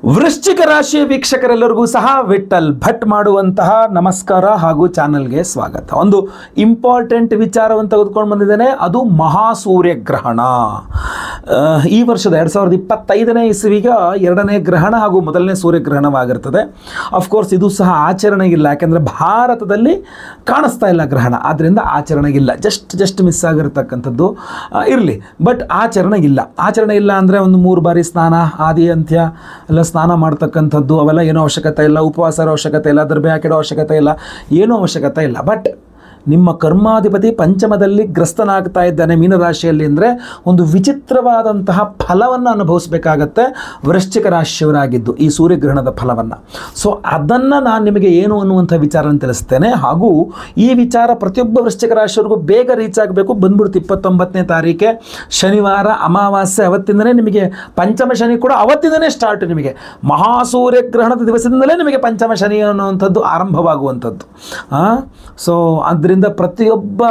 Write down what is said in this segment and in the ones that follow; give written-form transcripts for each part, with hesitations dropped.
ವೃಶ್ಚಿಕ ರಾಶಿಯ ವೀಕ್ಷಕರೆಲ್ಲರಿಗೂ ಸಹ ವಿಠಲ್ ಭಟ್ ಮಾಡುವಂತಹ ನಮಸ್ಕಾರ ಹಾಗೂ ಚಾನಲ್ಗೆ ಸ್ವಾಗತ. ಒಂದು ಇಂಪಾರ್ಟೆಂಟ್ ವಿಚಾರವನ್ನು ತೆಗೆದುಕೊಂಡು ಬಂದಿದ್ದೇನೆ, ಅದು ಮಹಾಸೂರ್ಯಗ್ರಹಣ. ಈ ವರ್ಷದ 2025ನೇ ಇಸವಿಗೆ ಎರಡನೇ ಗ್ರಹಣ ಹಾಗೂ ಮೊದಲನೇ ಸೂರ್ಯಗ್ರಹಣವಾಗಿರ್ತದೆ. ಅಫ್ಕೋರ್ಸ್ ಇದು ಸಹ ಆಚರಣೆಗಿಲ್ಲ, ಯಾಕೆಂದರೆ ಭಾರತದಲ್ಲಿ ಕಾಣಿಸ್ತಾ ಇಲ್ಲ ಗ್ರಹಣ, ಆದ್ದರಿಂದ ಆಚರಣೆಗಿಲ್ಲ. ಜಸ್ಟ್ ಮಿಸ್ ಆಗಿರ್ತಕ್ಕಂಥದ್ದು ಇರಲಿ, ಬಟ್ ಆಚರಣೆ ಇಲ್ಲ ಅಂದರೆ ಒಂದು 3 ಬಾರಿ ಸ್ನಾನ ಆದಿ ಅಂತ್ಯ ಎಲ್ಲ ಸ್ನಾನ ಮಾಡ್ತಕ್ಕಂಥದ್ದು ಅವೆಲ್ಲ ಏನೂ ಅವಶ್ಯಕತೆ ಇಲ್ಲ. ಉಪವಾಸ ಅವಶ್ಯಕತೆ ಇಲ್ಲ, ದರ್ಬೆ ಹಾಕಿಡೋ ಅವಶ್ಯಕತೆ ಇಲ್ಲ, ಏನೂ ಅವಶ್ಯಕತೆ ಇಲ್ಲ. ಬಟ್ ನಿಮ್ಮ ಕರ್ಮಾಧಿಪತಿ ಪಂಚಮದಲ್ಲಿ ಗ್ರಸ್ತನಾಗ್ತಾ ಇದ್ದಾನೆ ಮೀನರಾಶಿಯಲ್ಲಿ ಅಂದರೆ ಒಂದು ವಿಚಿತ್ರವಾದಂತಹ ಫಲವನ್ನು ಅನುಭವಿಸಬೇಕಾಗತ್ತೆ ವೃಶ್ಚಿಕ ರಾಶಿಯವರಾಗಿದ್ದು, ಈ ಸೂರ್ಯಗ್ರಹಣದ ಫಲವನ್ನು. ಸೊ ಅದನ್ನು ನಾನು ನಿಮಗೆ ಏನು ಅನ್ನುವಂಥ ವಿಚಾರನ ತಿಳಿಸ್ತೇನೆ. ಹಾಗೂ ಈ ವಿಚಾರ ಪ್ರತಿಯೊಬ್ಬ ವೃಶ್ಚಿಕ ರಾಶಿಯವರಿಗೂ ಬೇಗ ರೀಚ್ ಆಗಬೇಕು. ಬಂದ್ಬಿಡ್ತು 29ನೇ ತಾರೀಕೆ ಶನಿವಾರ ಅಮಾವಾಸ್ಯೆ, ಅವತ್ತಿಂದನೇ ನಿಮಗೆ ಪಂಚಮ ಶನಿ ಕೂಡ ಅವತ್ತಿಂದನೇ ಸ್ಟಾರ್ಟ್. ನಿಮಗೆ ಮಹಾಸೂರ್ಯಗ್ರಹಣದ ದಿವಸದಿಂದಲೇ ನಿಮಗೆ ಪಂಚಮ ಶನಿ ಅನ್ನುವಂಥದ್ದು ಆರಂಭವಾಗುವಂಥದ್ದು. ಸೊ ಅದರಿಂದ ಪ್ರತಿಯೊಬ್ಬ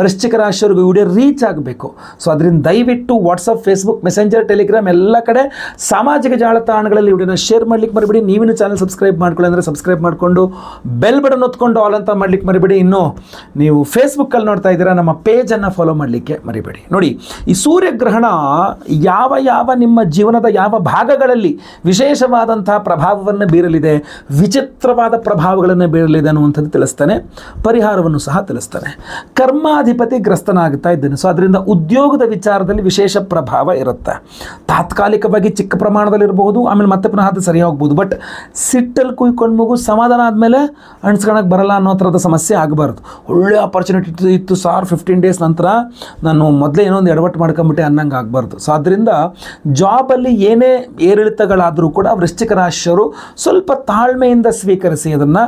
ವೃಶ್ಚಿಕ ರಾಶಿಯವರಿಗೂ ವಿಡಿಯೋ ರೀಚ್ ಆಗಬೇಕು. ಸೊ ಅದರಿಂದ ದಯವಿಟ್ಟು ವಾಟ್ಸಪ್, ಫೇಸ್ಬುಕ್, ಮೆಸೆಂಜರ್, ಟೆಲಿಗ್ರಾಮ್ ಎಲ್ಲ ಕಡೆ ಸಾಮಾಜಿಕ ಜಾಲತಾಣಗಳಲ್ಲಿ ವಿಡಿಯೋನ ಶೇರ್ ಮಾಡ್ಲಿಕ್ಕೆ ಮರಿಬೇಡಿ. ನೀವಿನ ಚಾನಲ್ ಸಬ್ಸ್ಕ್ರೈಬ್ ಮಾಡ್ಕೊಳ್ಳಿ ಅಂದರೆ ಸಬ್ಸ್ಕ್ರೈಬ್ ಮಾಡಿಕೊಂಡು ಬೆಲ್ ಬಟನ್ ಒತ್ಕೊಂಡು ಆಲ್ ಅಂತ ಮಾಡ್ಲಿಕ್ಕೆ ಮರಿಬೇಡಿ. ಇನ್ನು ನೀವು ಫೇಸ್ಬುಕ್ಕಲ್ಲಿ ನೋಡ್ತಾ ಇದ್ದೀರಾ, ನಮ್ಮ ಪೇಜನ್ನು ಫಾಲೋ ಮಾಡಲಿಕ್ಕೆ ಮರಿಬೇಡಿ. ನೋಡಿ, ಈ ಸೂರ್ಯಗ್ರಹಣ ಯಾವ ನಿಮ್ಮ ಜೀವನದ ಯಾವ ಭಾಗಗಳಲ್ಲಿ ವಿಶೇಷವಾದಂತಹ ಪ್ರಭಾವವನ್ನು ಬೀರಲಿದೆ, ವಿಚಿತ್ರವಾದ ಪ್ರಭಾವಗಳನ್ನು ಬೀರಲಿದೆ ಅನ್ನುವಂಥದ್ದು ತಿಳಿಸ್ತಾನೆ. ಪರಿಹಾರವನ್ನು ಸಹ ತಿಳಿಸ್ತಾನೆ. ಕರ್ಮಾಧಿಪತಿ ಗ್ರಸ್ತನಾಗ್ತಾ ಇದ್ದೇನೆ, ಸೊ ಅದರಿಂದ ಉದ್ಯೋಗದ ವಿಚಾರದಲ್ಲಿ ವಿಶೇಷ ಪ್ರಭಾವ ಇರುತ್ತೆ. ತಾತ್ಕಾಲಿಕವಾಗಿ ಚಿಕ್ಕ ಪ್ರಮಾಣದಲ್ಲಿ ಇರಬಹುದು, ಆಮೇಲೆ ಮತ್ತೆ ಪುನಃ ಅದು ಸರಿ ಹೋಗ್ಬೋದು. ಬಟ್ ಸಿಟ್ಟಲ್ಲಿ ಕುಯ್ಕೊಂಡು ಮಗು ಸಮಾಧಾನ ಆದಮೇಲೆ ಅಣಿಸ್ಕೊಳಕ್ಕೆ ಬರಲ್ಲ ಅನ್ನೋ ಥರದ ಸಮಸ್ಯೆ ಆಗಬಾರ್ದು. ಒಳ್ಳೆ ಆಪರ್ಚುನಿಟಿ ಇತ್ತು ಸಾರ್, 15 ಡೇಸ್ ನಂತರ ನಾನು ಮೊದಲೇ ಏನೋ ಒಂದು ಎಡವಟ್ಟು ಮಾಡ್ಕೊಂಬಿಟ್ಟೆ ಅನ್ನಂಗೆ ಆಗಬಾರ್ದು. ಸೊ ಅದರಿಂದ ಜಾಬಲ್ಲಿ ಏನೇ ಏರಿಳಿತಗಳಾದರೂ ಕೂಡ ವೃಶ್ಚಿಕ ರಾಶಿಯವರು ಸ್ವಲ್ಪ ತಾಳ್ಮೆಯಿಂದ ಸ್ವೀಕರಿಸಿ. ಅದನ್ನು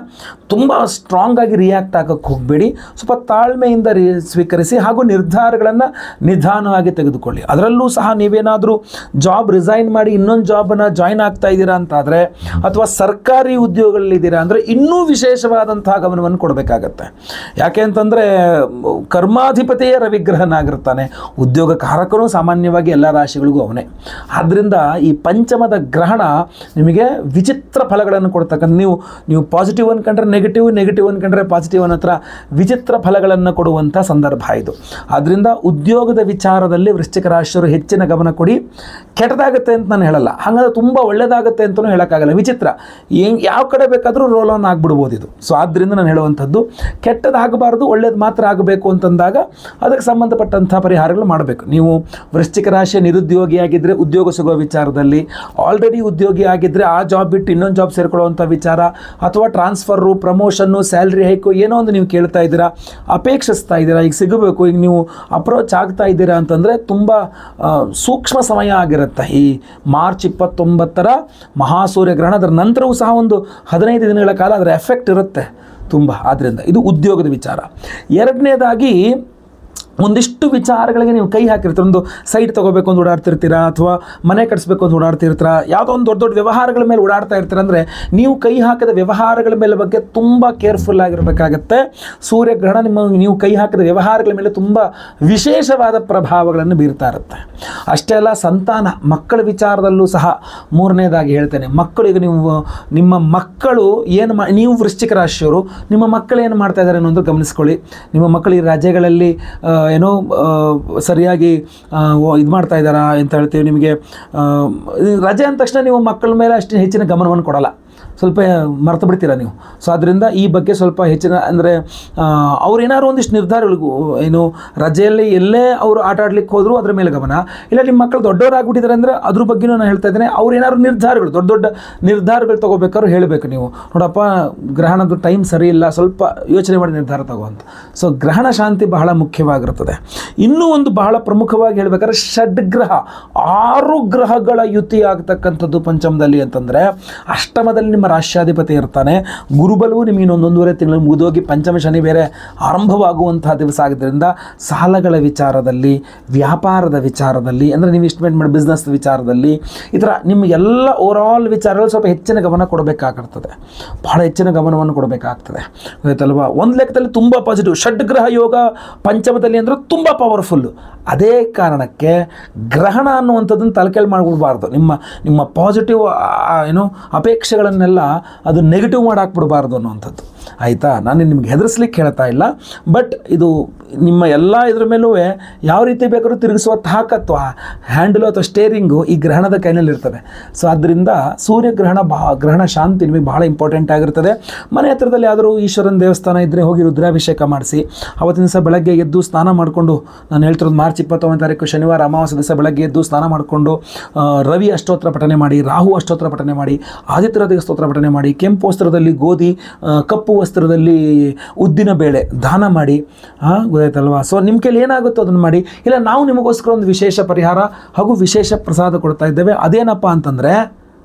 ತುಂಬ ಸ್ಟ್ರಾಂಗ್ ಆಗಿ ರಿಯಾಕ್ಟ್ ಆಗೋಕ್ಕೆ ಹೋಗಬೇಡಿ. ಸ್ವಲ್ಪ ತಾಳ್ಮೆಯಿಂದ ಸ್ವೀಕರಿಸಿ ಹಾಗೂ ನಿರ್ಧಾರಗಳನ್ನು ನಿಧಾನವಾಗಿ ತೆಗೆದುಕೊಳ್ಳಿ. ಅದರಲ್ಲೂ ಸಹ ನೀವೇನಾದರೂ ಜಾಬ್ ರಿಸೈನ್ ಮಾಡಿ ಇನ್ನೊಂದು ಜಾಬನ್ನು ಜಾಯ್ನ್ ಆಗ್ತಾ ಇದ್ದೀರಾ ಅಂತಾದರೆ, ಅಥವಾ ಸರ್ಕಾರಿ ಉದ್ಯೋಗಗಳಿದ್ದೀರಾ ಅಂದರೆ ಇನ್ನೂ ವಿಶೇಷವಾದಂತಹ ಗಮನವನ್ನು ಕೊಡಬೇಕಾಗತ್ತೆ. ಯಾಕೆ ಅಂತಂದರೆ ಕರ್ಮಾಧಿಪತಿಯೇ ರವಿಗ್ರಹನಾಗಿರ್ತಾನೆ, ಉದ್ಯೋಗ ಕಾರಕನೂ ಸಾಮಾನ್ಯವಾಗಿ ಎಲ್ಲ ರಾಶಿಗಳಿಗೂ ಅವನೇ. ಆದ್ದರಿಂದ ಈ ಪಂಚಮದ ಗ್ರಹಣ ನಿಮಗೆ ವಿಚಿತ್ರ ಫಲಗಳನ್ನು ಕೊಡ್ತಕ್ಕಂಥ, ನೀವು ಪಾಸಿಟಿವ್ ಅನ್ಕೊಂಡ್ರೆ ನೆಗೆಟಿವ್ ಅನ್ಕೊಂಡ್ರೆ ಪಾಸಿಟಿವ್ ಅನ್ನೋ ಹತ್ರ ವಿಚಿತ್ರ ಫಲಗಳನ್ನು ಕೊಡುವಂಥ ಸಂದರ್ಭ ಇದು. ಆದ್ದರಿಂದ ಉದ್ಯೋಗದ ವಿಚಾರದಲ್ಲಿ ವೃಶ್ಚಿಕ ರಾಶಿಯವರು ಹೆಚ್ಚಿನ ಗಮನ ಕೊಡಿ. ಕೆಟ್ಟದಾಗುತ್ತೆ ಅಂತ ನಾನು ಹೇಳಲ್ಲ, ಹಾಗಾದ್ರೆ ತುಂಬ ಒಳ್ಳೆಯದಾಗುತ್ತೆ ಅಂತಲೂ ಹೇಳೋಕ್ಕಾಗಲ್ಲ. ವಿಚಿತ್ರ ಯಾವ ಕಡೆ ಬೇಕಾದರೂ ರೋಲ್ ಆನ್ ಆಗಿಬಿಡ್ಬೋದು ಇದು. ಸೊ ಆದ್ದರಿಂದ ನಾನು ಹೇಳುವಂಥದ್ದು ಕೆಟ್ಟದಾಗಬಾರ್ದು, ಒಳ್ಳೇದು ಮಾತ್ರ ಆಗಬೇಕು ಅಂತಂದಾಗ ಅದಕ್ಕೆ ಸಂಬಂಧಪಟ್ಟಂಥ ಪರಿಹಾರಗಳು ಮಾಡಬೇಕು. ನೀವು ವೃಶ್ಚಿಕ ರಾಶಿಯ ನಿರುದ್ಯೋಗಿಯಾಗಿದ್ದರೆ ಉದ್ಯೋಗ ಸಿಗುವ ವಿಚಾರದಲ್ಲಿ, ಆಲ್ರೆಡಿ ಉದ್ಯೋಗಿ ಆಗಿದ್ದರೆ ಆ ಜಾಬ್ ಬಿಟ್ಟು ಇನ್ನೊಂದು ಜಾಬ್ ಸೇರ್ಕೊಳ್ಳುವಂಥ ವಿಚಾರ, ಅಥವಾ ಟ್ರಾನ್ಸ್ಫರು, ಪ್ರಮೋಷನ್ನು, ಸ್ಯಾಲ್ರಿ ಹೈಕು ಏನೋ ಒಂದು ನೀವು ಕೇಳ್ತಾ ಇದ್ದೀರಾ, ಅಪೇಕ್ಷಿಸ್ತಾ ಇದ್ದೀರಾ, ಈಗ ಸಿಗಬೇಕು, ಈಗ ನೀವು ಅಪ್ರೋಚ್ ಆಗ್ತಾ ಇದ್ದೀರಾ ಅಂತಂದರೆ ತುಂಬ ಸೂಕ್ಷ್ಮ ಸಮಯ ಆಗಿರುತ್ತೆ. ಈ ಮಾರ್ಚ್ 29ರ ಮಹಾಸೂರ್ಯಗ್ರಹಣ, ಅದರ ನಂತರವೂ ಸಹ ಒಂದು 15 ದಿನಗಳ ಕಾಲ ಅದರ ಎಫೆಕ್ಟ್ ಇರುತ್ತೆ ತುಂಬ. ಆದ್ದರಿಂದ ಇದು ಉದ್ಯೋಗದ ವಿಚಾರ. ಎರಡನೇದಾಗಿ ಒಂದಿಷ್ಟು ವಿಚಾರಗಳಿಗೆ ನೀವು ಕೈ ಹಾಕಿರ್ತೀರ. ಒಂದು ಸೈಟ್ ತೊಗೋಬೇಕು ಅಂತ ಓಡಾಡ್ತಿರ್ತೀರಾ, ಅಥವಾ ಮನೆ ಕಟ್ಸ್ಬೇಕು ಅಂತ ಓಡಾಡ್ತಿರ್ತೀರ, ಯಾವುದೋ ಒಂದು ದೊಡ್ಡ ವ್ಯವಹಾರಗಳ ಮೇಲೆ ಓಡಾಡ್ತಾ ಇರ್ತೀರ. ಅಂದರೆ ನೀವು ಕೈ ಹಾಕಿದ ವ್ಯವಹಾರಗಳ ಮೇಲೆ ಬಗ್ಗೆ ತುಂಬ ಕೇರ್ಫುಲ್ ಆಗಿರಬೇಕಾಗತ್ತೆ. ಸೂರ್ಯಗ್ರಹಣ ನೀವು ಕೈ ಹಾಕಿದ ವ್ಯವಹಾರಗಳ ಮೇಲೆ ತುಂಬ ವಿಶೇಷವಾದ ಪ್ರಭಾವಗಳನ್ನು ಬೀರ್ತಾ ಇರುತ್ತೆ. ಅಷ್ಟೇ ಅಲ್ಲ, ಸಂತಾನ, ಮಕ್ಕಳ ವಿಚಾರದಲ್ಲೂ ಸಹ ಮೂರನೇದಾಗಿ ಹೇಳ್ತೇನೆ. ಮಕ್ಕಳು, ಈಗ ನಿಮ್ಮ ಮಕ್ಕಳು ನೀವು ವೃಶ್ಚಿಕ ರಾಶಿಯವರು, ನಿಮ್ಮ ಮಕ್ಕಳು ಏನು ಮಾಡ್ತಾ ಇದ್ದಾರೆ ಅನ್ನೋದು ಗಮನಿಸ್ಕೊಳ್ಳಿ. ನಿಮ್ಮ ಮಕ್ಕಳು ಈ ರಜೆಗಳಲ್ಲಿ ಏನೋ ಸರಿಯಾಗಿ ಇದು ಮಾಡ್ತಾ ಇದ್ದಾರಾ ಅಂತ ಹೇಳ್ತೀವಿ. ನಿಮಗೆ ರಜೆ ಅಂದ ತಕ್ಷಣ ನೀವು ಮಕ್ಕಳ ಮೇಲೆ ಅಷ್ಟು ಹೆಚ್ಚಿನ ಗಮನವನ್ನು ಕೊಡಲ್ಲ, ಸ್ವಲ್ಪ ಮರೆತು ಬಿಡ್ತೀರಾ ನೀವು. ಸೊ ಅದರಿಂದ ಈ ಬಗ್ಗೆ ಸ್ವಲ್ಪ ಹೆಚ್ಚಿನ, ಅಂದರೆ ಅವ್ರೇನಾದ್ರು ಒಂದಿಷ್ಟು ನಿರ್ಧಾರಗಳಿಗೂ, ಏನು ರಜೆಯಲ್ಲಿ ಎಲ್ಲೇ ಅವರು ಆಟ ಆಡ್ಲಿಕ್ಕೆ ಹೋದರೂ ಅದ್ರ ಮೇಲೆ ಗಮನ ಇಲ್ಲ. ನಿಮ್ಮ ಮಕ್ಕಳು ದೊಡ್ಡವರಾಗ್ಬಿಟ್ಟಿದ್ದಾರೆ ಅಂದರೆ ಅದ್ರ ಬಗ್ಗೆನೂ ನಾನು ಹೇಳ್ತಾ ಇದ್ದೇನೆ. ಅವ್ರೇನಾದ್ರು ನಿರ್ಧಾರಗಳು, ದೊಡ್ಡ ನಿರ್ಧಾರಗಳು ತೊಗೋಬೇಕಾದ್ರು ಹೇಳಬೇಕು ನೀವು, ನೋಡಪ್ಪ ಗ್ರಹಣದ ಟೈಮ್ ಸರಿ ಇಲ್ಲ, ಸ್ವಲ್ಪ ಯೋಚನೆ ಮಾಡಿ ನಿರ್ಧಾರ ತಗೋಂತ. ಸೊ ಗ್ರಹಣ ಶಾಂತಿ ಬಹಳ ಮುಖ್ಯವಾಗಿರುತ್ತದೆ. ಇನ್ನೂ ಒಂದು ಬಹಳ ಪ್ರಮುಖವಾಗಿ ಹೇಳಬೇಕಾದ್ರೆ, ಷಡ್ಗ್ರಹ 6 ಗ್ರಹಗಳ ಯುತಿ ಆಗ್ತಕ್ಕಂಥದ್ದು ಪಂಚಮದಲ್ಲಿ ಅಂತಂದರೆ, ಅಷ್ಟಮದಲ್ಲಿ ಪಂಚಮದಲ್ಲಿ ನಿಮ್ಮ ರಾಶ್ಯಾಧಿಪತಿ ಇರ್ತಾನೆ. ಗುರುಬಲವು ನಿಮಗೆ ಇನ್ನೊಂದೂವರೆ ತಿಂಗಳು ಮುಗಿದೋಗಿ ಪಂಚಮ ಶನಿ ಬೇರೆ ಆರಂಭವಾಗುವಂತಹ ದಿವಸ ಆಗಿದ್ದರಿಂದ ಸಾಲಗಳ ವಿಚಾರದಲ್ಲಿ, ವ್ಯಾಪಾರದ ವಿಚಾರದಲ್ಲಿ, ಅಂದರೆ ನೀವು ಇನ್ವೆಸ್ಟ್ಮೆಂಟ್ ಮಾಡಿ ಬಿಸ್ನೆಸ್ ವಿಚಾರದಲ್ಲಿ, ಈ ಥರ ನಿಮಗೆಲ್ಲ ಓವರಾಲ್ ವಿಚಾರಗಳು ಸ್ವಲ್ಪ ಹೆಚ್ಚಿನ ಗಮನ ಕೊಡಬೇಕಾಗಿರ್ತದೆ, ಭಾಳ ಹೆಚ್ಚಿನ ಗಮನವನ್ನು ಕೊಡಬೇಕಾಗ್ತದೆ. ಗೊತ್ತಲ್ವಾ? ಒಂದು ಲೆಕ್ಕದಲ್ಲಿ ತುಂಬ ಪಾಸಿಟಿವ್. ಷಡ್ಗ್ರಹ ಯೋಗ ಪಂಚಮದಲ್ಲಿ ಅಂದರೆ ತುಂಬ ಪವರ್ಫುಲ್ಲು. ಅದೇ ಕಾರಣಕ್ಕೆ ಗ್ರಹಣ ಅನ್ನುವಂಥದ್ದನ್ನು ತಲೆಕೆಳ್ ಮಾಡಿಬಿಡ್ಬಾರ್ದು. ನಿಮ್ಮ ಪಾಸಿಟಿವ್ ಅಪೇಕ್ಷೆಗಳನ್ನೆಲ್ಲ ಅದು ನೆಗೆಟಿವ್ ಮಾಡಾಕ್ಬಿಡ್ಬಾರ್ದು ಅನ್ನುವಂಥದ್ದು. ಆಯಿತಾ? ನಾನು ನಿಮ್ಗೆ ಹೆದರಿಸ್ಲಿಕ್ಕೆ ಹೇಳ್ತಾ ಇಲ್ಲ, ಬಟ್ ಇದು ನಿಮ್ಮ ಎಲ್ಲ ಇದ್ರ ಮೇಲೂ ಯಾವ ರೀತಿ ಬೇಕಾದ್ರೂ ತಿರುಗಿಸುವ ತಾಕತ್ತು, ಹ್ಯಾಂಡಲು ಅಥವಾ ಸ್ಟೇರಿಂಗು ಈ ಗ್ರಹಣದ ಕೈನಲ್ಲಿರ್ತದೆ. ಸೊ ಆದ್ದರಿಂದ ಸೂರ್ಯಗ್ರಹಣ ಗ್ರಹಣ ಶಾಂತಿ ನಿಮಗೆ ಭಾಳ ಇಂಪಾರ್ಟೆಂಟ್ ಆಗಿರ್ತದೆ. ಮನೆ ಹತ್ರದಲ್ಲಿ ಯಾದರೂ ಈಶ್ವರನ ದೇವಸ್ಥಾನ ಇದ್ದರೆ ಹೋಗಿ ರುದ್ರಾಭಿಷೇಕ ಮಾಡಿಸಿ, ಅವತ್ತಿನ ದಿವಸ ಬೆಳಗ್ಗೆ ಎದ್ದು ಸ್ನಾನ ಮಾಡಿಕೊಂಡು, ನಾನು ಹೇಳ್ತಿರೋದು ಮಾರ್ಚ್ 21ನೇ ತಾರೀಕು ಶನಿವಾರ ಅಮಾವಾಸ್ಯೆ ದಿವಸ ಬೆಳಗ್ಗೆ ಎದ್ದು ಸ್ನಾನ ಮಾಡಿಕೊಂಡು ರವಿ ಅಷ್ಟೋತ್ರ ಪಠನೆ ಮಾಡಿ, ರಾಹು ಅಷ್ಟೋತ್ರ ಪಠನೆ ಮಾಡಿ, ಆದಿತ್ಯ ಸ್ತೋತ್ರ ಪಠನೆ ಮಾಡಿ, ಕೆಂಪು ವಸ್ತ್ರದಲ್ಲಿ ಗೋಧಿ, ಕಪ್ಪು ವಸ್ತ್ರದಲ್ಲಿ ಉದ್ದಿನ ಬೇಳೆ ದಾನ ಮಾಡಿ. ಗೊತ್ತಾಯ್ತಲ್ವಾ? ಸೊ ನಿಮ್ಮ ಕೈಲಿ ಏನಾಗುತ್ತೋ ಅದನ್ನು ಮಾಡಿ. ಇಲ್ಲ, ನಾವು ನಿಮಗೋಸ್ಕರ ಒಂದು ವಿಶೇಷ ಪರಿಹಾರ ಹಾಗೂ ವಿಶೇಷ ಪ್ರಸಾದ ಕೊಡ್ತಾ ಇದ್ದೇವೆ. ಅದೇನಪ್ಪ ಅಂತಂದರೆ,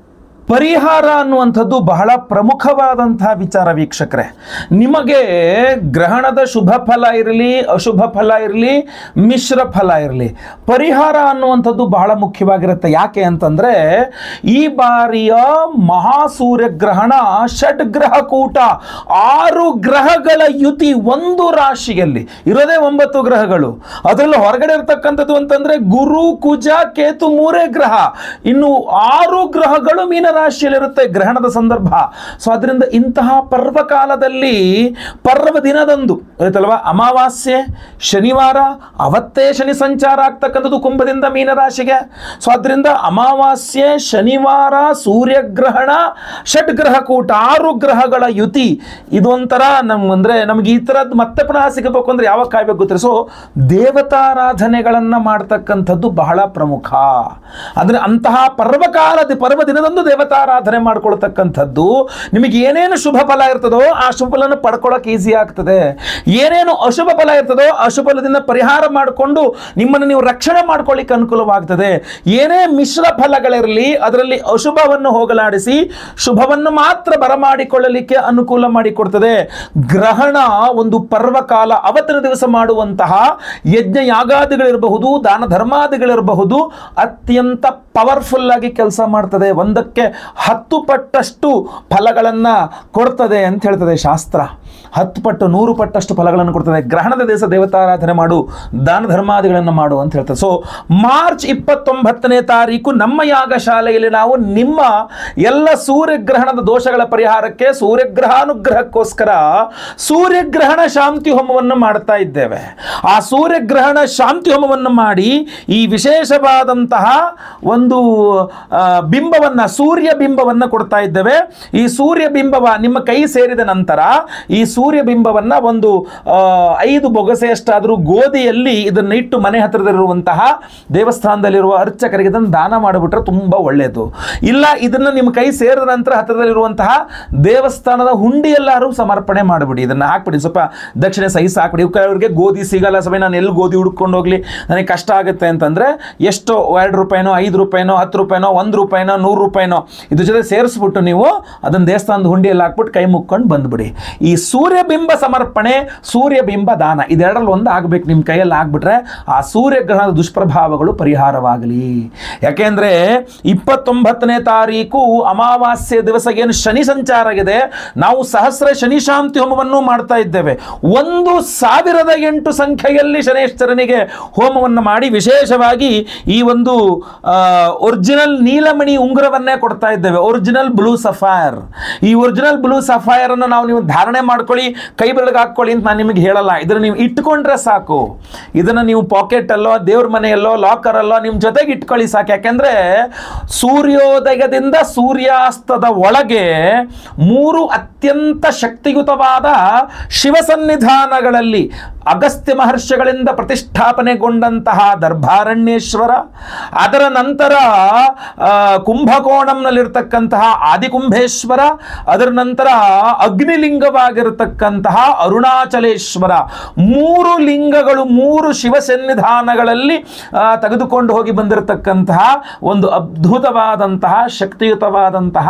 ಪರಿಹಾರ ಅನ್ನುವಂಥದ್ದು ಬಹಳ ಪ್ರಮುಖವಾದಂತಹ ವಿಚಾರ ವೀಕ್ಷಕರೇ. ನಿಮಗೆ ಗ್ರಹಣದ ಶುಭ ಫಲ ಇರಲಿ, ಅಶುಭ ಫಲ ಇರಲಿ, ಮಿಶ್ರ ಫಲ ಇರಲಿ, ಪರಿಹಾರ ಅನ್ನುವಂಥದ್ದು ಬಹಳ ಮುಖ್ಯವಾಗಿರುತ್ತೆ. ಯಾಕೆ ಅಂತಂದರೆ, ಈ ಬಾರಿಯ ಮಹಾಸೂರ್ಯಗ್ರಹಣ ಷಡ್ಗ್ರಹ ಕೂಟ, 6 ಗ್ರಹಗಳ ಯುತಿ ಒಂದು ರಾಶಿಯಲ್ಲಿ ಇರೋದೇ 9 ಗ್ರಹಗಳು. ಅದರಲ್ಲಿ ಹೊರಗಡೆ ಇರ್ತಕ್ಕಂಥದ್ದು ಅಂತಂದರೆ ಗುರು, ಕುಜ, ಕೇತು 3 ಗ್ರಹ. ಇನ್ನು 6 ಗ್ರಹಗಳು ಮೀನ ರಾಶಿಯಲ್ಲಿರುತ್ತೆ ಗ್ರಹಣದ ಸಂದರ್ಭ. ಸೊ ಅದರಿಂದ ಇಂತಹ ಪರ್ವಕಾಲದಲ್ಲಿ ಪರ್ವ ದಿನದಂದು ಆಯ್ತಲ್ವಾ, ಅಮಾವಾಸ್ಯೆ ಶನಿವಾರ, ಅವತ್ತೇ ಶನಿ ಸಂಚಾರ ಆಗ್ತಕ್ಕಂಥದ್ದು ಕುಂಭದಿಂದ ಮೀನರಾಶಿಗೆ. ಸೊ ಅದರಿಂದ ಅಮಾವಾಸ್ಯೆ, ಶನಿವಾರ, ಸೂರ್ಯಗ್ರಹಣ, ಷಡ್ಗ್ರಹ ಕೂಟ, 6 ಗ್ರಹಗಳ ಯುತಿ, ಇದೊಂಥರ ಅಂದರೆ ನಮ್ಗೆ ಈ ಥರದ್ದು ಮತ್ತೆ ಪುನಃ ಸಿಗಬೇಕು ಅಂದರೆ ಯಾವಾಗ ಕಾಯ್ಬೇಕು ಗೊತ್ತಿಲ್ಲ. ಸೊ ದೇವತಾರಾಧನೆಗಳನ್ನು ಮಾಡ್ತಕ್ಕಂಥದ್ದು ಬಹಳ ಪ್ರಮುಖ. ಅಂದರೆ ಅಂತಹ ಪರ್ವ ದಿನದಂದು ದೇವತಾರಾಧನೆ ಮಾಡ್ಕೊಳ್ತಕ್ಕಂಥದ್ದು ನಿಮಗೆ ಏನೇನು ಶುಭ ಫಲ ಇರ್ತದೋ ಆ ಶುಭ ಫಲನ ಪಡ್ಕೊಳ್ಳೋಕೆ ಈಸಿ ಆಗ್ತದೆ. ಏನೇನು ಅಶುಭ ಫಲ ಇರ್ತದೋ ಅಶುಭ ಫಲದಿಂದ ಪರಿಹಾರ ಮಾಡಿಕೊಂಡು ನಿಮ್ಮನ್ನು ನೀವು ರಕ್ಷಣೆ ಮಾಡ್ಕೊಳ್ಳಿಕ್ಕೆ ಅನುಕೂಲವಾಗ್ತದೆ. ಏನೇ ಮಿಶ್ರ ಫಲಗಳಿರಲಿ ಅದರಲ್ಲಿ ಅಶುಭವನ್ನು ಹೋಗಲಾಡಿಸಿ ಶುಭವನ್ನು ಮಾತ್ರ ಬರಮಾಡಿಕೊಳ್ಳಲಿಕ್ಕೆ ಅನುಕೂಲ ಮಾಡಿಕೊಡ್ತದೆ. ಗ್ರಹಣ ಒಂದು ಪರ್ವಕಾಲ, ಅವತ್ತಿನ ದಿವಸ ಮಾಡುವಂತಹ ಯಜ್ಞ ಯಾಗಾದಿಗಳಿರಬಹುದು, ದಾನ ಧರ್ಮಾದಿಗಳಿರಬಹುದು, ಅತ್ಯಂತ ಪವರ್ಫುಲ್ ಆಗಿ ಕೆಲಸ ಮಾಡ್ತದೆ. ಒಂದಕ್ಕೆ 10 ಪಟ್ಟಷ್ಟು ಫಲಗಳನ್ನು ಕೊಡ್ತದೆ ಅಂತ ಹೇಳ್ತದೆ ಶಾಸ್ತ್ರ. 10 ಪಟ್ಟು 100 ಪಟ್ಟಷ್ಟು ಫಲಗಳನ್ನು ಕೊಡ್ತದೆ. ಗ್ರಹಣದ ದಿವಸ ದೇವತಾರಾಧನೆ ಮಾಡು, ದಾನ ಧರ್ಮಾದಿಗಳನ್ನು ಮಾಡು ಅಂತ ಹೇಳ್ತದೆ. ಸೊ ಮಾರ್ಚ್ 29ನೇ ತಾರೀಕು ನಮ್ಮ ಯಾಗಶಾಲೆಯಲ್ಲಿ ನಾವು ನಿಮ್ಮ ಎಲ್ಲ ಸೂರ್ಯಗ್ರಹಣದ ದೋಷಗಳ ಪರಿಹಾರಕ್ಕೆ, ಸೂರ್ಯಗ್ರಹಾನುಗ್ರಹಕ್ಕೋಸ್ಕರ ಸೂರ್ಯಗ್ರಹಣ ಶಾಂತಿ ಹೋಮವನ್ನು ಮಾಡ್ತಾ ಇದ್ದೇವೆ. ಆ ಸೂರ್ಯಗ್ರಹಣ ಶಾಂತಿ ಹೋಮವನ್ನು ಮಾಡಿ ಈ ವಿಶೇಷವಾದಂತಹ ಒಂದು ಬಿಂಬವನ್ನು, ಸೂರ್ಯ ಬಿಂಬವನ್ನು ಕೊಡ್ತಾ ಇದ್ದೇವೆ. ಈ ಸೂರ್ಯ ಬಿಂಬವ ನಿಮ್ಮ ಕೈ ಸೇರಿದ ನಂತರ ಈ ಸೂರ್ಯ ಬಿಂಬವನ್ನು ಒಂದು 5 ಬೊಗಸೆಯಷ್ಟಾದರೂ ಗೋಧಿಯಲ್ಲಿ ಇದನ್ನು ಇಟ್ಟು ಮನೆ ಹತ್ತಿರದಲ್ಲಿರುವಂತಹ ದೇವಸ್ಥಾನದಲ್ಲಿರುವ ಅರ್ಚಕರಿಗೆ ಇದನ್ನು ದಾನ ಮಾಡಿಬಿಟ್ರೆ ತುಂಬ ಒಳ್ಳೆಯದು. ಇಲ್ಲ, ಇದನ್ನು ನಿಮ್ಮ ಕೈ ಸೇರಿದ ನಂತರ ಹತ್ತಿರದಲ್ಲಿರುವಂತಹ ದೇವಸ್ಥಾನದ ಹುಂಡಿಯಲ್ಲಾರು ಸಮರ್ಪಣೆ ಮಾಡಿಬಿಡಿ. ಇದನ್ನು ಹಾಕ್ಬಿಡಿ, ಸ್ವಲ್ಪ ದಕ್ಷಿಣೆ ಸಹಿಸಿ ಹಾಕ್ಬಿಡಿ. ಅವರಿಗೆ ಗೋಧಿ ಸಿಗಲ್ಲ, ಸಭೆ ನಾನು ಎಲ್ಲಿ ಗೋಧಿ ಹುಡ್ಕೊಂಡು ಹೋಗಲಿ, ನನಗೆ ಕಷ್ಟ ಆಗುತ್ತೆ ಅಂತಂದರೆ ಎಷ್ಟೋ 2 ರೂಪಾಯಿನೋ 5 ರೂಪಾಯಿನೋ 10 ರೂಪಾಯಿನೋ 1 ರೂಪಾಯಿನೋ 100 ರೂಪಾಯಿನೋ ಇದ್ರ ಜೊತೆ ಸೇರಿಸ್ಬಿಟ್ಟು ನೀವು ಅದನ್ನು ದೇವಸ್ಥಾನದ ಹುಂಡಿಯಲ್ಲಿ ಹಾಕ್ಬಿಟ್ಟು ಕೈ ಮುಕ್ಕೊಂಡು ಬಂದ್ಬಿಡಿ. ಈ ಸೂರ್ಯಬಿಂಬ ಸಮರ್ಪಣೆ, ಸೂರ್ಯಬಿಂಬ ದಾನ, ಇದೆರಡರಲ್ಲಿ ಒಂದು ಆಗಬೇಕು. ನಿಮ್ಮ ಕೈಯಲ್ಲಿ ಆಗ್ಬಿಟ್ರೆ ಆ ಸೂರ್ಯಗ್ರಹಣದ ದುಷ್ಪ್ರಭಾವಗಳು ಪರಿಹಾರವಾಗಲಿ. ಯಾಕೆಂದರೆ 29ನೇ ತಾರೀಕು ಅಮಾವಾಸ್ಯೆ ದಿವಸ ಏನು ಶನಿ ಸಂಚಾರ ಆಗಿದೆ, ನಾವು ಸಹಸ್ರ ಶನಿ ಶಾಂತಿ ಹೋಮವನ್ನು ಮಾಡ್ತಾ ಇದ್ದೇವೆ. 1008 ಸಂಖ್ಯೆಯಲ್ಲಿ ಶನೇಶ್ವರನಿಗೆ ಹೋಮವನ್ನು ಮಾಡಿ ವಿಶೇಷವಾಗಿ ಈ ಒಂದು ಒರಿಜಿನಲ್ ನೀಲಮಣಿ ಉಂಗುರವನ್ನೇ ಕೊಡ್ತಾ ಇದ್ದೇವೆ, ಒರಿಜಿನಲ್ ಬ್ಲೂ ಸಫೈರ್. ಈ ಒರಿಜಿನಲ್ ಬ್ಲೂ ಸಫೈರ್ ಅನ್ನು ನಾವು ನೀವು ಧಾರಣೆ ಮಾಡ್ಕೊಳ್ಳಿ, ಕೈ ಬೆಳಗ್ಗೆ ಹಾಕ್ಕೊಳ್ಳಿ ಅಂತ ನಾನು ನಿಮಗೆ ಹೇಳಲ್ಲ. ಇದನ್ನು ನೀವು ಇಟ್ಕೊಂಡ್ರೆ ಸಾಕು. ಇದನ್ನು ನೀವು ಪಾಕೆಟ್ ಅಲ್ಲೋ, ದೇವ್ರ ಮನೆಯಲ್ಲೋ, ಲಾಕರ್ ಅಲ್ಲೋ ನಿಮ್ಮ ಜೊತೆಗೆ ಇಟ್ಕೊಳ್ಳಿ ಸಾಕು. ಯಾಕೆಂದ್ರೆ ಸೂರ್ಯೋದಯದಿಂದ ಸೂರ್ಯಾಸ್ತದ ಒಳಗೆ 3 ಅತ್ಯಂತ ಶಕ್ತಿಯುತವಾದ ಶಿವ ಸನ್ನಿಧಾನಗಳಲ್ಲಿ ಅಗಸ್ತ್ಯ ಮಹರ್ಷಿಗಳಿಂದ ಪ್ರತಿಷ್ಠಾಪನೆಗೊಂಡಂತಹ ದರ್ಭಾರಣ್ಯೇಶ್ವರ, ಅದರ ನಂತರ ನಂತರ ಕುಂಭಕೋಣಂನಲ್ಲಿರ್ತಕ್ಕಂತಹ ಆದಿಕುಂಭೇಶ್ವರ, ಅದರ ನಂತರ ಅಗ್ನಿಲಿಂಗವಾಗಿರತಕ್ಕಂತಹ ಅರುಣಾಚಲೇಶ್ವರ, 3 ಲಿಂಗಗಳು 3 ಶಿವ ಸನ್ನಿಧಾನಗಳಲ್ಲಿ ತೆಗೆದುಕೊಂಡು ಹೋಗಿ ಬಂದಿರತಕ್ಕಂತಹ ಒಂದು ಅದ್ಭುತವಾದಂತಹ ಶಕ್ತಿಯುತವಾದಂತಹ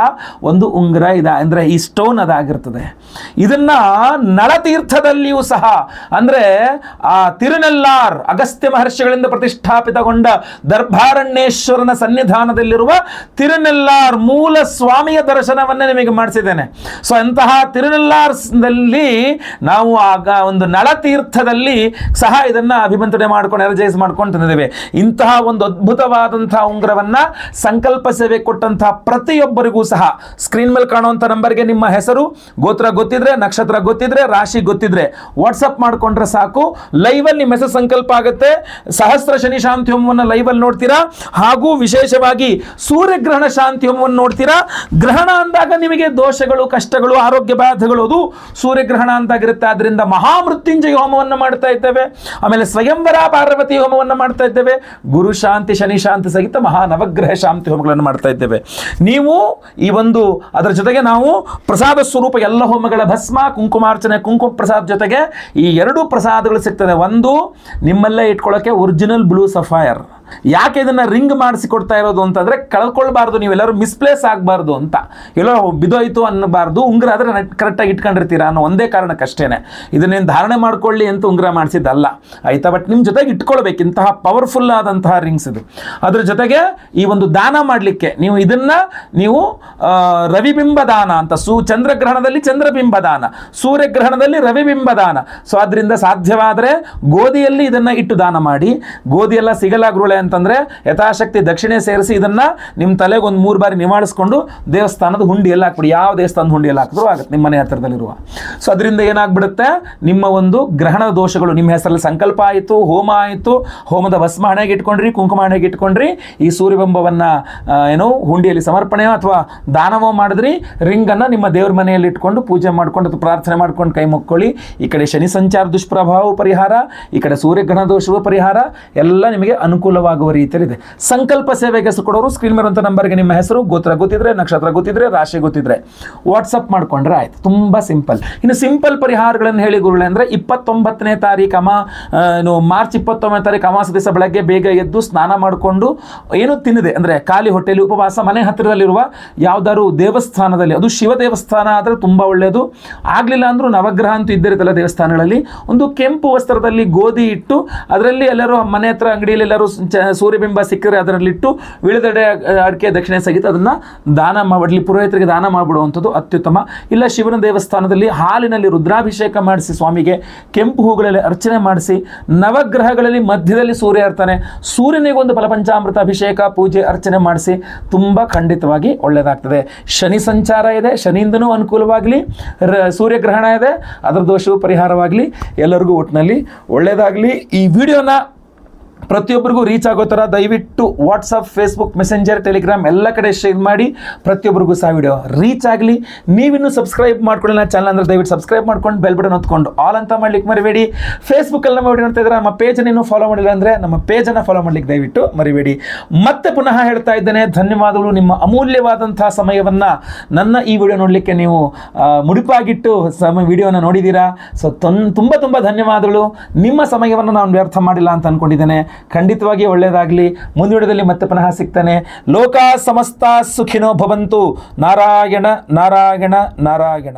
ಒಂದು ಉಂಗುರ ಇದೆ. ಅಂದರೆ ಈ ಸ್ಟೋನ್ ಅದಾಗಿರ್ತದೆ. ಇದನ್ನ ನಳತೀರ್ಥದಲ್ಲಿಯೂ ಸಹ, ಅಂದರೆ ಆ ತಿರುನೆಲ್ಲಾರ್ ಅಗಸ್ತ್ಯ ಮಹರ್ಷಿಗಳಿಂದ ಪ್ರತಿಷ್ಠಾಪಿತಗೊಂಡ ದರ್ಭಾರಣ್ಯೇಶ್ವರನ ಸನ್ನಿಧಾನದಲ್ಲಿರುವ ತಿರುನೆಲ್ಲಾರ್ ಮೂಲ ಸ್ವಾಮಿಯ ದರ್ಶನವನ್ನೇ ನಿಮಗೆ ಮಾಡಿಸಿದ್ದೇನೆ. ಸೊ ಅಂತಹ ತಿರುನೆಲ್ಲಾರ್ನಲ್ಲಿ ನಾವು ಆಗ ಒಂದು ನಳತೀರ್ಥದಲ್ಲಿ ಸಹ ಇದನ್ನ ಅಭಿಮಂತ್ರಣೆ ಮಾಡ್ಕೊಂಡು ಎನರ್ಜೈಸ್ ಮಾಡ್ಕೊಂಡು ತಂದಿದ್ದೇವೆ. ಇಂತಹ ಒಂದು ಅದ್ಭುತವಾದಂತಹ ಉಂಗುರವನ್ನ ಸಂಕಲ್ಪ ಸೇವೆ ಕೊಟ್ಟಂತಹ ಪ್ರತಿಯೊಬ್ಬರಿಗೂ ಸಹ ಸ್ಕ್ರೀನ್ ಮೇಲೆ ಕಾಣುವಂಥ ನಂಬರ್ಗೆ ನಿಮ್ಮ ಹೆಸರು, ಗೋತ್ರ ಗೊತ್ತಿದ್ರೆ, ನಕ್ಷತ್ರ ಗೊತ್ತಿದ್ರೆ, ರಾಶಿ ಗೊತ್ತಿದ್ರೆ ವಾಟ್ಸಪ್ ಮಾಡ್ಕೊಂಡ್ರೆ ಸಾಕು. ಲೈವಲ್ಲಿ ನಿಮ್ಮ ಹೆಸರು ಸಂಕಲ್ಪ ಆಗುತ್ತೆ. ಸಹಸ್ರ ಶನಿ ಶಾಂತಿ ಹೋಮವನ್ನು ಲೈವಲ್ಲಿ ನೋಡ್ತೀರಾ. ಹಾಗೂ ವಿಶೇಷವಾಗಿ ಸೂರ್ಯಗ್ರಹಣ ಶಾಂತಿ ಹೋಮವನ್ನು ನೋಡ್ತೀರಾ. ಗ್ರಹಣ ಅಂದಾಗ ನಿಮಗೆ ದೋಷಗಳು, ಕಷ್ಟಗಳು, ಆರೋಗ್ಯ ಬಾಧೆಗಳು ಅದು ಸೂರ್ಯಗ್ರಹಣ ಅಂತಾಗಿರುತ್ತೆ. ಆದ್ರಿಂದ ಮಹಾಮೃತ್ಯುಂಜಯ ಹೋಮವನ್ನು ಮಾಡ್ತಾ ಇದ್ದೇವೆ. ಆಮೇಲೆ ಸ್ವಯಂವರ ಪಾರ್ವತಿ ಹೋಮವನ್ನು ಮಾಡ್ತಾ ಇದ್ದೇವೆ. ಗುರು ಶಾಂತಿ, ಶನಿ ಶಾಂತಿ ಸಹಿತ ಮಹಾ ನವಗ್ರಹ ಶಾಂತಿ ಹೋಮಗಳನ್ನು ಮಾಡ್ತಾ ಇದ್ದೇವೆ. ನೀವು ಈ ಒಂದು ಅದರ ಜೊತೆಗೆ ನಾವು ಪ್ರಸಾದ ಸ್ವರೂಪ ಎಲ್ಲ ಹೋಮಗಳ ಭಸ್ಮ, ಕುಂಕುಮಾರ್ಚನೆ, ಕುಂಕುಮ ಪ್ರಸಾದ ಜೊತೆಗೆ ಈ 2 ಪ್ರಸಾದಗಳು ಸಿಗ್ತದೆ. ಒಂದು ನಿಮ್ಮಲ್ಲೇ ಇಟ್ಕೊಳ್ಳೋಕೆ ಒರಿಜಿನಲ್ ಬ್ಲೂ ಸಫೈರ್. ಯಾಕೆ ಇದನ್ನ ರಿಂಗ್ ಮಾಡಿಸಿ ಕೊಡ್ತಾ ಇರೋದು ಅಂತಂದ್ರೆ ಕಳ್ಕೊಳ್ಬಾರ್ದು, ನೀವೆಲ್ಲರೂ ಮಿಸ್ಪ್ಲೇಸ್ ಆಗಬಾರ್ದು ಅಂತ, ಎಲ್ಲೋ ಬಿದೋಯ್ತು ಅನ್ನಬಾರ್ದು. ಉಂಗುರ ಆದರೆ ಕರೆಕ್ಟಾಗಿ ಇಟ್ಕೊಂಡಿರ್ತೀರಾ ಅನ್ನೋ ಒಂದೇ ಕಾರಣಕ್ಕಷ್ಟೇನೆ ಇದನ್ನೇನು ಧಾರಣೆ ಮಾಡ್ಕೊಳ್ಳಿ ಅಂತ ಉಂಗುರ ಮಾಡಿಸಿದ್ದಲ್ಲ, ಆಯ್ತಾ. ಬಟ್ ನಿಮ್ಮ ಜೊತೆಗೆ ಇಟ್ಕೊಳ್ಬೇಕು, ಇಂತಹ ಪವರ್ಫುಲ್ ಆದಂತಹ ರಿಂಗ್ಸ್ ಇದು. ಅದ್ರ ಜೊತೆಗೆ ಈ ಒಂದು ದಾನ ಮಾಡಲಿಕ್ಕೆ ನೀವು ರವಿಬಿಂಬ ದಾನ ಅಂತ, ಚಂದ್ರಗ್ರಹಣದಲ್ಲಿ ಚಂದ್ರಬಿಂಬ ದಾನ, ಸೂರ್ಯಗ್ರಹಣದಲ್ಲಿ ರವಿಬಿಂಬ ದಾನ. ಸೊ ಅದರಿಂದ ಸಾಧ್ಯವಾದರೆ ಗೋಧಿಯಲ್ಲಿ ಇದನ್ನ ಇಟ್ಟು ದಾನ ಮಾಡಿ. ಗೋಧಿ ಎಲ್ಲ ಸಿಗಲ್ಲ ಗುರುಳೆ ಅಂತಂದ್ರೆ ಯಥಾಶಕ್ತಿ ದಕ್ಷಿಣೆ ಸೇರಿಸಿ ಇದನ್ನ ನಿಮ್ಮ ತಲೆಗೆ ಒಂದು 3 ಬಾರಿ ನಿವಾಳಿಸ್ಕೊಂಡು ದೇವಸ್ಥಾನದ ಹುಂಡಿಯಲ್ಲಿ ಹಾಕ್ಬಿಡಿ. ಯಾವ ದೇವಸ್ಥಾನದ ಹುಂಡಿಯಲ್ಲಿ ಹಾಕಿದ್ರು ಆಗುತ್ತೆ ನಿಮ್ಮ ಮನೆ ಹತ್ತಿರದಲ್ಲಿರುವ. ಸೊ ಅದರಿಂದ ಏನಾಗ್ಬಿಡುತ್ತೆ, ನಿಮ್ಮ ಒಂದು ಗ್ರಹಣ ದೋಷಗಳು, ನಿಮ್ಮ ಹೆಸರಲ್ಲಿ ಸಂಕಲ್ಪ ಆಯಿತು, ಹೋಮ ಆಯಿತು, ಹೋಮದ ಭಸ್ಮ ಹಣೆಗೆ ಇಟ್ಕೊಂಡ್ರಿ, ಕುಂಕುಮ ಹಣೆಗೆ ಇಟ್ಕೊಂಡ್ರಿ, ಈ ಸೂರ್ಯಬಿಂಬವನ್ನ ಹುಂಡಿಯಲ್ಲಿ ಸಮರ್ಪಣೆಯೋ ಅಥವಾ ದಾನವೋ ಮಾಡಿದ್ರಿ, ರಿಂಗನ್ನು ನಿಮ್ಮ ದೇವ್ರ ಮನೆಯಲ್ಲಿ ಇಟ್ಕೊಂಡು ಪೂಜೆ ಮಾಡ್ಕೊಂಡು ಅಥವಾ ಪ್ರಾರ್ಥನೆ ಮಾಡ್ಕೊಂಡು ಕೈ ಮುಕ್ಕೊಳ್ಳಿ. ಈ ಕಡೆ ಶನಿ ಸಂಚಾರ ದುಷ್ಪ್ರಭಾವ ಪರಿಹಾರ, ಈ ಕಡೆ ಸೂರ್ಯಗ್ರಹಣ ದೋಷವೂ ಪರಿಹಾರ, ಎಲ್ಲ ನಿಮಗೆ ಅನುಕೂಲವಾಗುವ ರೀತಿಯಲ್ಲಿದೆ. ಸಂಕಲ್ಪ ಸೇವೆಗೆ ಹೆಸರು ಕೊಡೋರು ಸ್ಕ್ರೀನ್ ಮೇಲಿರುವಂಥ ನಂಬರ್ಗೆ ನಿಮ್ಮ ಹೆಸರು, ಗೋತ್ರ ಗೊತ್ತಿದ್ರೆ, ನಕ್ಷತ್ರ ಗೊತ್ತಿದ್ರೆ, ರಾಶಿ ಗೊತ್ತಿದ್ರೆ ವಾಟ್ಸಪ್ ಮಾಡ್ಕೊಂಡ್ರೆ ಆಯ್ತು. ತುಂಬ ಸಿಂಪಲ್. ಇನ್ನು ಸಿಂಪಲ್ ಪರಿಹಾರಗಳನ್ನು ಹೇಳಿ ಗುರುಗಳೇ ಅಂದರೆ 29ನೇ ತಾರೀಕು ಮಾರ್ಚ್ 29ನೇ ತಾರೀಕು ಅಮಾವಾಸ್ಯೆ ದಿವಸ ಬೆಳಗ್ಗೆ ಬೇಗ ಎದ್ದು ಸ್ನಾನ ಮಾಡಿಕೊಂಡು ಏನು ತಿನ್ನದೆ, ಅಂದರೆ ಖಾಲಿ ಹೊಟ್ಟೆಯಲ್ಲಿ ಉಪವಾಸ, ಮನೆ ಹತ್ತಿರದಲ್ಲಿರುವ ಯಾವ್ದಾದ್ರು ದೇವಸ್ಥಾನದಲ್ಲಿ, ಅದು ಶಿವ ದೇವಸ್ಥಾನ ಆದರೆ ತುಂಬ ಒಳ್ಳೆಯದು. ಆಗಲಿಲ್ಲ ಅಂದರೂ ನವಗ್ರಹ ಅಂತೂ ಇದ್ದಿರುತ್ತಲ್ಲ ದೇವಸ್ಥಾನಗಳಲ್ಲಿ, ಒಂದು ಕೆಂಪು ವಸ್ತ್ರದಲ್ಲಿ ಗೋಧಿ ಇಟ್ಟು ಅದರಲ್ಲಿ ಎಲ್ಲರೂ ಮನೆ ಹತ್ರ ಅಂಗಡಿಯಲ್ಲಿ ಎಲ್ಲರೂ ಸೂರ್ಯಬಿಂಬ ಸಿಕ್ಕಿದ್ರೆ ಅದರಲ್ಲಿಟ್ಟು ವಿಳಿದೆಡೆ ಅಡಿಕೆ ದಕ್ಷಿಣೆ ಸಹಿತ ಅದನ್ನು ದಾನ ಮಾಡಲಿ, ಪುರೋಹಿತರಿಗೆ ದಾನ ಮಾಡಿಬಿಡುವಂಥದ್ದು ಅತ್ಯುತ್ತಮ. ಇಲ್ಲ ಶಿವನ ದೇವಸ್ಥಾನದಲ್ಲಿ ಹಾಲಿನಲ್ಲಿ ರುದ್ರಾಭಿಷೇಕ ಮಾಡಿಸಿ, ಸ್ವಾಮಿಗೆ ಕೆಂಪು ಹೂಗಳಲ್ಲಿ ಅರ್ಚನೆ ಮಾಡಿಸಿ, ನವಗ್ರಹಗಳಲ್ಲಿ ಮಧ್ಯದಲ್ಲಿ ಸೂರ್ಯ ಇರ್ತಾನೆ, ಸೂರ್ಯನಿಗೊಂದು ಫಲಪಂಚಾಮೃತ ಅಭಿಷೇಕ, ಪೂಜೆ, ಅರ್ಚನೆ ಮಾಡಿಸಿ, ತುಂಬ ಖಂಡಿತವಾಗಿ ಒಳ್ಳೆಯದಾಗ್ತದೆ. ಶನಿ ಸಂಚಾರ ಇದೆ, ಶನಿಯಿಂದನೂ ಅನುಕೂಲವಾಗಲಿ, ಸೂರ್ಯಗ್ರಹಣ ಇದೆ, ಅದರ ದೋಷವು ಪರಿಹಾರವಾಗಲಿ, ಎಲ್ಲರಿಗೂ ಒಟ್ಟಿನಲ್ಲಿ ಒಳ್ಳೆಯದಾಗಲಿ. ಈ ವಿಡಿಯೋನ ಪ್ರತಿಯೊಬ್ಬರಿಗೂ ರೀಚ್ ಆಗೋ ಥರ ದಯವಿಟ್ಟು ವಾಟ್ಸಪ್, ಫೇಸ್ಬುಕ್, ಮೆಸೆಂಜರ್, ಟೆಲಿಗ್ರಾಮ್ ಎಲ್ಲ ಕಡೆ ಶೇರ್ ಮಾಡಿ, ಪ್ರತಿಯೊಬ್ಬರಿಗೂ ಸಹ ವಿಡಿಯೋ ರೀಚ್ ಆಗಲಿ. ನೀವಿನ್ನೂ ಸಬ್ಸ್ಕ್ರೈಬ್ ಮಾಡ್ಕೊಳ್ಳಿ ಚಾನಲ್ ಅಂದರೆ ದಯವಿಟ್ಟು ಸಬ್ಸ್ಕ್ರೈಬ್ ಮಾಡ್ಕೊಂಡು ಬೆಲ್ ಬಟನ್ ಹೊತ್ಕೊಂಡು ಆಲ್ ಅಂತ ಮಾಡ್ಲಿಕ್ಕೆ ಮರಿಬೇಡಿ. ಫೇಸ್ಬುಕ್ಕಲ್ಲಿ ನಮ್ಮ ವಿಡಿಯೋ ನೋಡ್ತಾ ಇದ್ದಾರೆ, ನಮ್ಮ ಪೇಜನ್ನು ಇನ್ನೂ ಫಾಲೋ ಮಾಡಿಲ್ಲ ಅಂದರೆ ನಮ್ಮ ಪೇಜನ್ನು ಫಾಲೋ ಮಾಡ್ಲಿಕ್ಕೆ ದಯವಿಟ್ಟು ಮರಿಬೇಡಿ. ಮತ್ತೆ ಪುನಃ ಹೇಳ್ತಾ ಇದ್ದೇನೆ, ಧನ್ಯವಾದಗಳು. ನಿಮ್ಮ ಅಮೂಲ್ಯವಾದಂತಹ ಸಮಯವನ್ನು ನನ್ನ ಈ ವಿಡಿಯೋ ನೋಡಲಿಕ್ಕೆ ನೀವು ಮುಡಿಪಾಗಿಟ್ಟು ವಿಡಿಯೋನ ನೋಡಿದ್ದೀರಾ. ಸೊ ತುಂಬ ಧನ್ಯವಾದಗಳು. ನಿಮ್ಮ ಸಮಯವನ್ನು ನಾನು ವ್ಯರ್ಥ ಮಾಡಿಲ್ಲ ಅಂತ ಅಂದ್ಕೊಂಡಿದ್ದೇನೆ. ಖಂಡಿತವಾಗಿ ಒಳ್ಳೆಯದಾಗಲಿ. ಮುಂದಿನ ವಿಡಿಯೋದಲ್ಲಿ ಮತ್ತೆ ಪುನಃ ಸಿಗ್ತಾನೆ. ಲೋಕ ಸಮಸ್ತ ಸುಖಿನೋ ಭವಂತು. ನಾರಾಯಣ ನಾರಾಯಣ ನಾರಾಯಣ.